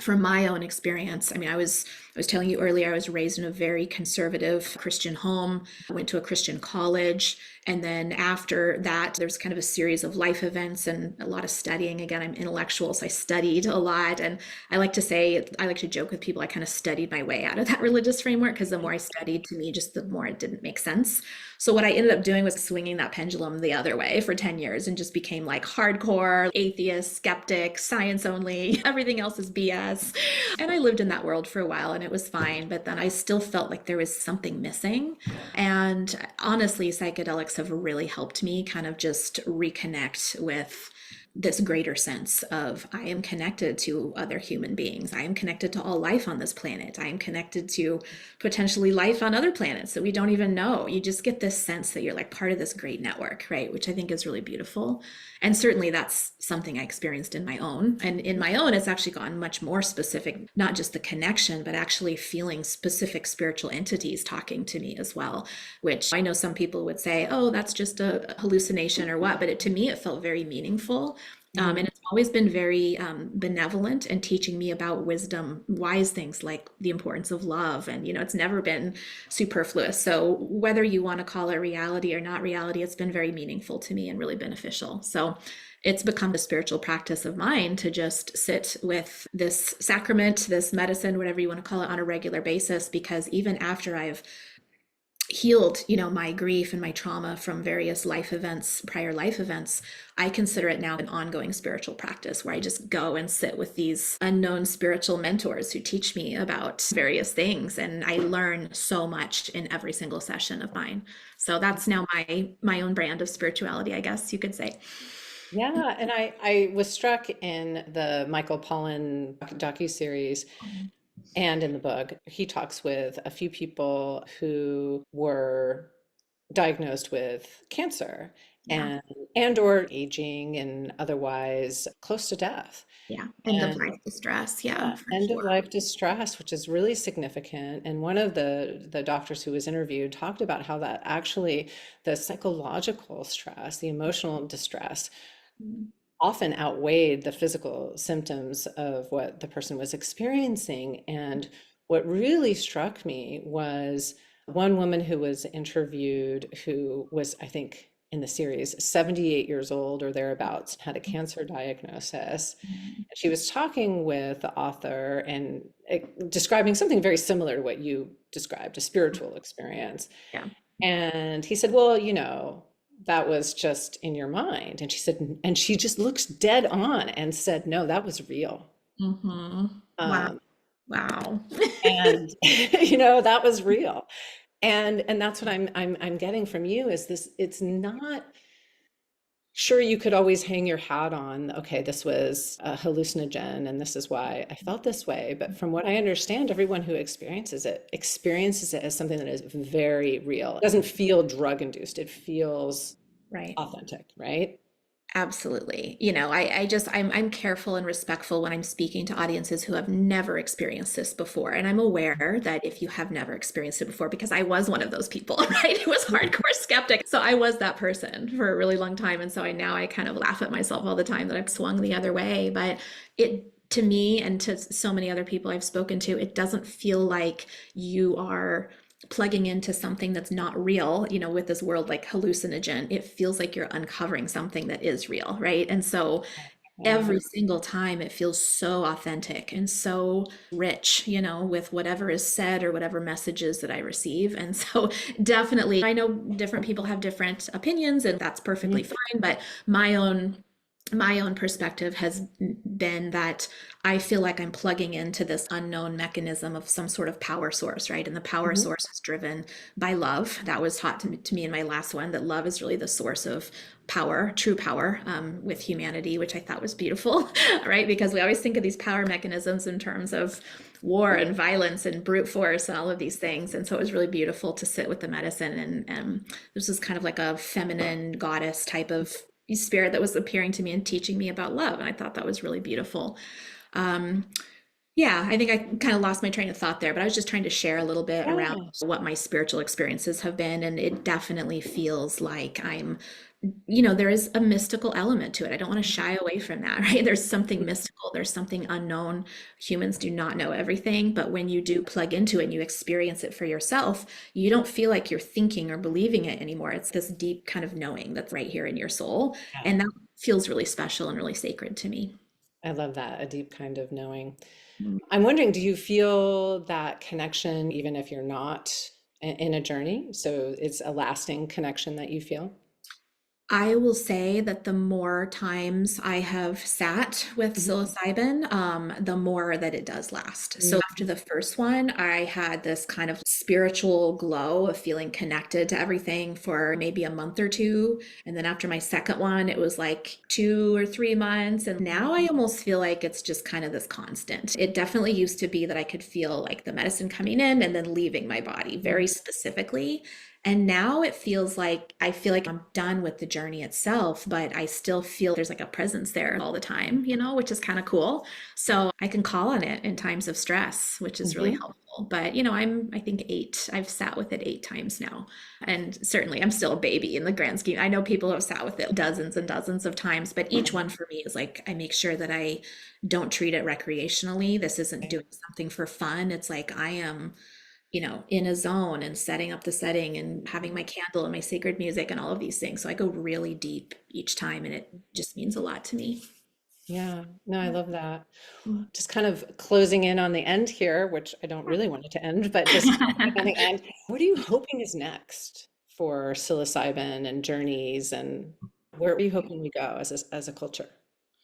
B: from my own experience, I mean, I was telling you earlier, I was raised in a very conservative Christian home. I went to a Christian college, and then after that, there's kind of a series of life events and a lot of studying. Again, I'm intellectual, so I studied a lot, and I like to joke with people, I kind of studied my way out of that religious framework, because the more I studied, to me, just the more it didn't make sense. So what I ended up doing was swinging that pendulum the other way for 10 years and just became like hardcore atheist, skeptic, science only, everything else is BS. And I lived in that world for a while and it was fine, but then I still felt like there was something missing. And honestly, psychedelics have really helped me kind of just reconnect with this greater sense of, I am connected to other human beings. I am connected to all life on this planet. I am connected to potentially life on other planets that we don't even know. You just get this sense that you're like part of this great network, right? Which I think is really beautiful. And certainly that's something I experienced in my own. And in my own, it's actually gotten much more specific, not just the connection, but actually feeling specific spiritual entities talking to me as well, which I know some people would say, oh, that's just a hallucination or what. But to me, it felt very meaningful.
A: Mhm.
B: And it's always been very benevolent and teaching me about wisdom, wise things like the importance of love. And, it's never been superfluous. So, whether you want to call it reality or not reality, it's been very meaningful to me and really beneficial. So, it's become a spiritual practice of mine to just sit with this sacrament, this medicine, whatever you want to call it, on a regular basis. Because even after I've healed, my grief and my trauma from various life events, prior life events, I consider it now an ongoing spiritual practice where I just go and sit with these unknown spiritual mentors who teach me about various things, and I learn so much in every single session of mine. So that's now my own brand of spirituality, I guess you could say.
A: Yeah, and I was struck in the Michael Pollan docuseries and in the book. He talks with a few people who were diagnosed with cancer
B: Yeah.
A: and or aging and otherwise close to death.
B: Yeah. End of
A: And
B: life distress. Yeah,
A: yeah,
B: for
A: end of
B: sure.
A: life distress, which is really significant. And one of the doctors who was interviewed talked about how that actually the psychological stress, the emotional distress often outweighed the physical symptoms of what the person was experiencing. And what really struck me was one woman who was interviewed who was, I think, in the series, 78 years old or thereabouts, had a cancer diagnosis. She was talking with the author and describing something very similar to what you described, a spiritual experience.
B: Yeah.
A: And he said, well, that was just in your mind. And she said, and she just looks dead on and said, no, that was real.
B: Hmm. Wow.
A: Um,
B: Wow.
A: and that was real. And that's what I'm getting from you is this, it's not sure you could always hang your hat on, okay, this was a hallucinogen and this is why I felt this way. But from what I understand, everyone who experiences it as something that is very real. It doesn't feel drug induced, it feels
B: Right.
A: authentic, right?
B: Absolutely. I'm careful and respectful when I'm speaking to audiences who have never experienced this before. And I'm aware that if you have never experienced it before, because I was one of those people, right? It was hardcore skeptic. So I was that person for a really long time. And so I kind of laugh at myself all the time that I've swung the other way. But to me and to so many other people I've spoken to, it doesn't feel like you are plugging into something that's not real, with this world like hallucinogen. It feels like you're uncovering something that is real, right? And so
A: Yeah.
B: every single time it feels so authentic and so rich, with whatever is said or whatever messages that I receive. And so definitely, I know different people have different opinions, and that's perfectly
A: Mhm.
B: fine, but my own perspective has been that I feel like I'm plugging into this unknown mechanism of some sort of power source, right? And the power
A: Mhm.
B: source is driven by love. That was taught to me in my last one, that love is really the source of power, true power, with humanity, which I thought was beautiful, right? Because we always think of these power mechanisms in terms of war and violence and brute force and all of these things. And so it was really beautiful to sit with the medicine. And this was kind of like a feminine goddess type of spirit that was appearing to me and teaching me about love. And I thought that was really beautiful. Um, yeah, I think I kind of lost my train of thought there, but I was just trying to share a little bit around
A: Yeah.
B: what my spiritual experiences have been. And it definitely feels like there is a mystical element to it. I don't want to shy away from that, right? There's something mystical, there's something unknown. Humans do not know everything, but when you do plug into it and you experience it for yourself, you don't feel like you're thinking or believing it anymore. It's this deep kind of knowing that's right here in your soul.
A: Yeah.
B: And that feels really special and really sacred to me.
A: I love that, a deep kind of knowing.
B: Mm.
A: I'm wondering, do you feel that connection even if you're not in a journey? So it's a lasting connection that you feel?
B: I will say that the more times I have sat with
A: Mhm.
B: psilocybin, the more that it does last. So
A: Mm.
B: after the first one, I had this kind of spiritual glow of feeling connected to everything for maybe a month or two. And then after my second one, it was like 2 or 3 months. And now I almost feel like it's just kind of this constant. It definitely used to be that I could feel like the medicine coming in and then leaving my body very specifically. And now it feels like I feel like I'm done with the journey itself, but I still feel there's like a presence there all the time, which is kind of cool. So I can call on it in times of stress, which is really
A: Mhm.
B: helpful. But I think eight, I've sat with it 8 times now. And certainly I'm still a baby in the grand scheme. I know people have sat with it dozens and dozens of times, but each one for me is like, I make sure that I don't treat it recreationally. This isn't doing something for fun. It's like I am in a zone and setting up the setting and having my candle and my sacred music and all of these things. So I go really deep each time and it just means a lot to me.
A: Yeah, no, I
B: Yeah.
A: love that. Just kind of closing in on the end here, which I don't really want it to end, but just coming on the end, what are you hoping is next for psilocybin and journeys, and where are you hoping we go as a culture?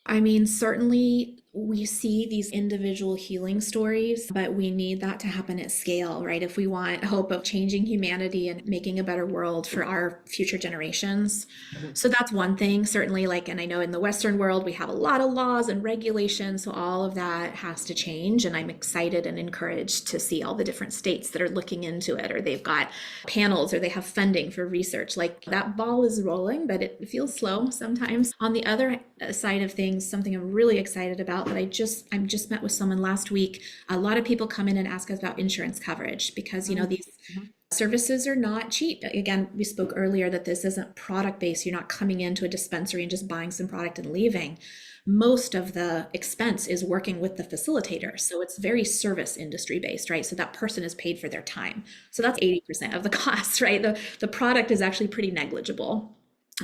B: I mean, certainly we see these individual healing stories, but we need that to happen at scale, right? If we want hope of changing humanity and making a better world for our future generations.
A: Mhm.
B: So that's one thing, certainly, and I know in the Western world, we have a lot of laws and regulations. So all of that has to change. And I'm excited and encouraged to see all the different states that are looking into it, or they've got panels, or they have funding for research. Like that ball is rolling, but it feels slow sometimes. On the other side of things, something I'm really excited about that I'm just met with someone last week. A lot of people come in and ask us about insurance coverage because these
A: Mhm.
B: services are not cheap. Again, we spoke earlier that this isn't product based. You're not coming into a dispensary and just buying some product and leaving. Most of the expense is working with the facilitator. So it's very service industry based, right? So that person is paid for their time. So that's 80% of the cost, right? The product is actually pretty negligible.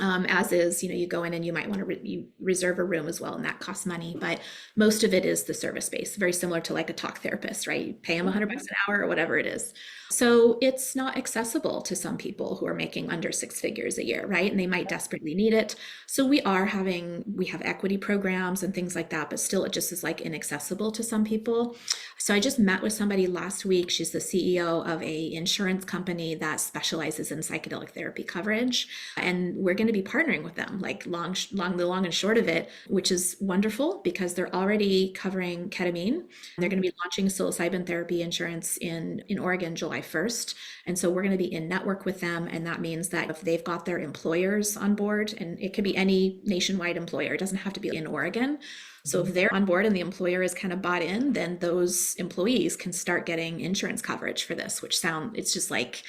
B: As is, you go in and you might want to you reserve a room as well, and that costs money. But most of it is the service based, very similar to like a talk therapist, right? You pay them $100 an hour or whatever it is. So it's not accessible to some people who are making under 6 figures a year, right? And they might desperately need it. So we have equity programs and things like that, but still it just is like inaccessible to some people. So I just met with somebody last week. She's the CEO of a insurance company that specializes in psychedelic therapy coverage, and we're going to be partnering with them, like the long and short of it, which is wonderful because they're already covering ketamine. They're going to be launching psilocybin therapy insurance in Oregon July 1st. And so we're going to be in network with them. And that means that if they've got their employers on board, and it could be any nationwide employer, it doesn't have to be in Oregon. So if
A: Mhm.
B: they're on board and the employer is kind of bought in, then those employees can start getting insurance coverage for this, it's just like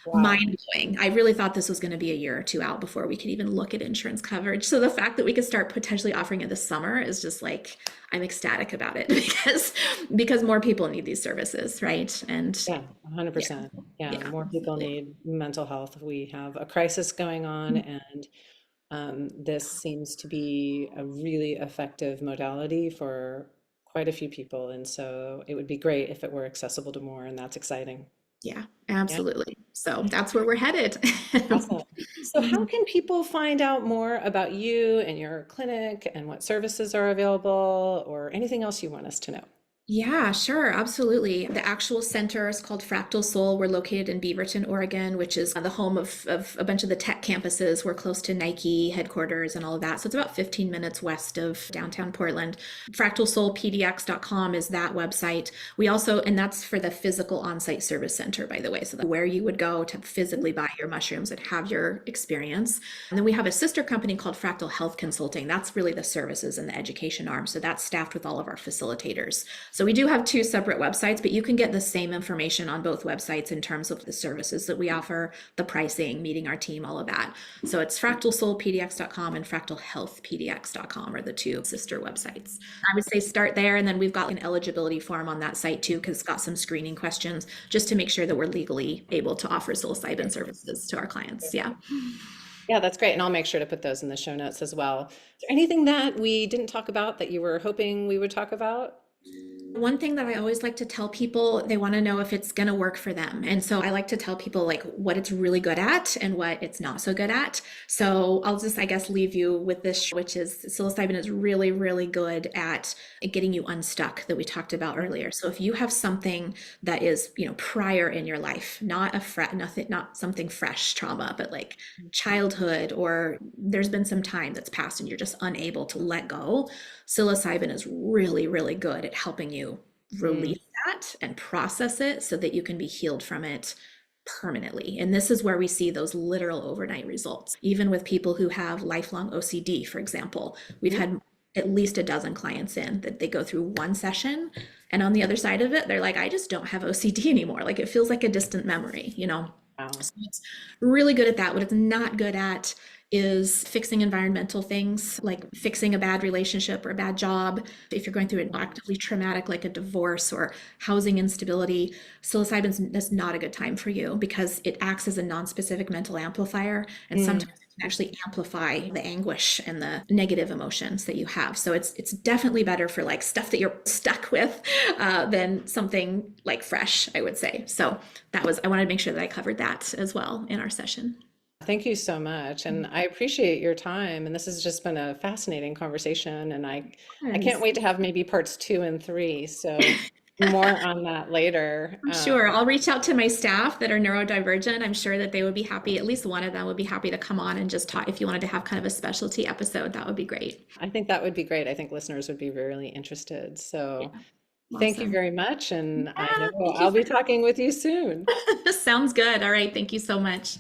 A: Wow.
B: mind blowing. I really thought this was going to be a year or two out before we could even look at insurance coverage. So the fact that we could start potentially offering it this summer is just like, I'm ecstatic about it because more people need these services, right? And
A: Yeah,
B: yeah,
A: 100%. Yeah,
B: yeah,
A: more people
B: absolutely.
A: need mental health. We have a crisis going on, and this seems to be a really effective modality for quite a few people. And so it would be great if it were accessible to more, and that's exciting.
B: Yeah,
A: Yeah,
B: absolutely. So that's where we're headed.
A: awesome. So, how can people find out more about you and your clinic and what services are available or anything else you want us to know?
B: Yeah, sure, absolutely. The actual center is called Fractal Soul. We're located in Beaverton, Oregon, which is the home of a bunch of the tech campuses. We're close to Nike headquarters and all of that. So it's about 15 minutes west of downtown Portland. Fractalsoulpdx.com is that website. We also, and that's for the physical on-site service center, by the way. So that's where you would go to physically buy your mushrooms and have your experience. And then we have a sister company called Fractal Health Consulting. That's really the services and the education arm. So that's staffed with all of our facilitators. So we do have two separate websites, but you can get the same information on both websites in terms of the services that we offer, the pricing, meeting our team, all of that. So it's fractalsoulpdx.com and fractalhealthpdx.com are the two sister websites. I would say start there, and then we've got an eligibility form on that site too, because it's got some screening questions just to make sure that we're legally able to offer psilocybin services to our clients. Yeah.
A: Yeah, that's great. And I'll make sure to put those in the show notes as well. Is there anything that we didn't talk about that you were hoping we would talk about?
B: One thing that I always like to tell people, they want to know if it's going to work for them. And so I like to tell people like what it's really good at and what it's not so good at. So I'll just, I guess, leave you with this, which is psilocybin is really, really good at getting you unstuck that we talked about earlier. So if you have something that is, prior in your life, not nothing, not something fresh trauma, but like childhood, or there's been some time that's passed and you're just unable to let go, psilocybin is really, really good at helping you
A: Mm,
B: release that and process it so that you can be healed from it permanently. And this is where we see those literal overnight results. Even with people who have lifelong OCD, for example, we've had at least a dozen clients in that they go through one session, and on the other side of it, they're like, I just don't have OCD anymore. Like it feels like a distant memory, you know?
A: Wow.
B: So it's really good at that. What it's not good at is fixing environmental things, like fixing a bad relationship or a bad job. If you're going through an actively traumatic, like a divorce or housing instability, psilocybin is not a good time for you because it acts as a non-specific mental amplifier, and
A: Mm.
B: sometimes it can actually amplify the anguish and the negative emotions that you have. So it's definitely better for like stuff that you're stuck with than something like fresh, I would say. So I wanted to make sure that I covered that as well in our session.
A: Thank you so much. And I appreciate your time. And this has just been a fascinating conversation. And I can't
B: Yes.
A: wait to have maybe parts 2 and 3. So more on that later.
B: I'm sure. I'll reach out to my staff that are neurodivergent. I'm sure that they would be happy, at least one of them would be happy to come on and just talk. If you wanted to have kind of a specialty episode, that would be great.
A: I think that would be great. I think listeners would be really interested.
B: Yeah,
A: So thank you
B: awesome.
A: very much. And I
B: Yeah,
A: know
B: thank you
A: I'll
B: for
A: be talking with you soon.
B: Sounds good. All right. Thank you so much.